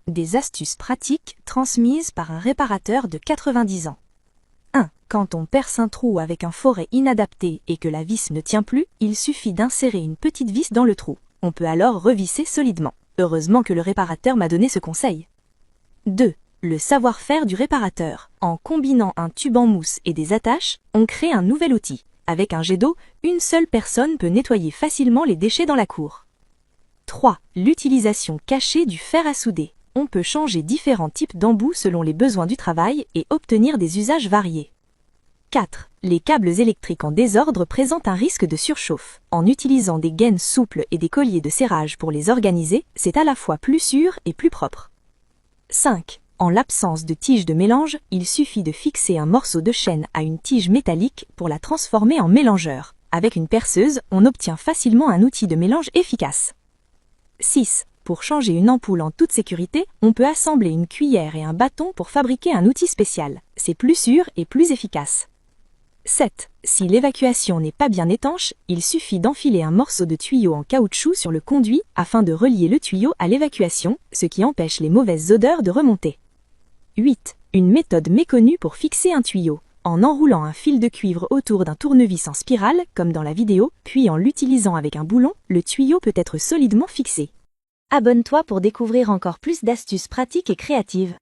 Des astuces pratiques transmises par un réparateur de 90 ans. 1. Quand on perce un trou avec un foret inadapté et que la vis ne tient plus, il suffit d'insérer une petite vis dans le trou. On peut alors revisser solidement. Heureusement que le réparateur m'a donné ce conseil. 2. Le savoir-faire du réparateur. En combinant un tube en mousse et des attaches, on crée un nouvel outil. Avec un jet d'eau, une seule personne peut nettoyer facilement les déchets dans la cour. 3. L'utilisation cachée du fer à souder. On peut changer différents types d'embouts selon les besoins du travail et obtenir des usages variés. 4. Les câbles électriques en désordre présentent un risque de surchauffe. En utilisant des gaines souples et des colliers de serrage pour les organiser, c'est à la fois plus sûr et plus propre. 5. En l'absence de tige de mélange, il suffit de fixer un morceau de chaîne à une tige métallique pour la transformer en mélangeur. Avec une perceuse, on obtient facilement un outil de mélange efficace. 6. Pour changer une ampoule en toute sécurité, on peut assembler une cuillère et un bâton pour fabriquer un outil spécial. C'est plus sûr et plus efficace. 7. Si l'évacuation n'est pas bien étanche, il suffit d'enfiler un morceau de tuyau en caoutchouc sur le conduit afin de relier le tuyau à l'évacuation, ce qui empêche les mauvaises odeurs de remonter. 8. Une méthode méconnue pour fixer un tuyau. En enroulant un fil de cuivre autour d'un tournevis en spirale, comme dans la vidéo, puis en l'utilisant avec un boulon, le tuyau peut être solidement fixé. Abonne-toi pour découvrir encore plus d'astuces pratiques et créatives.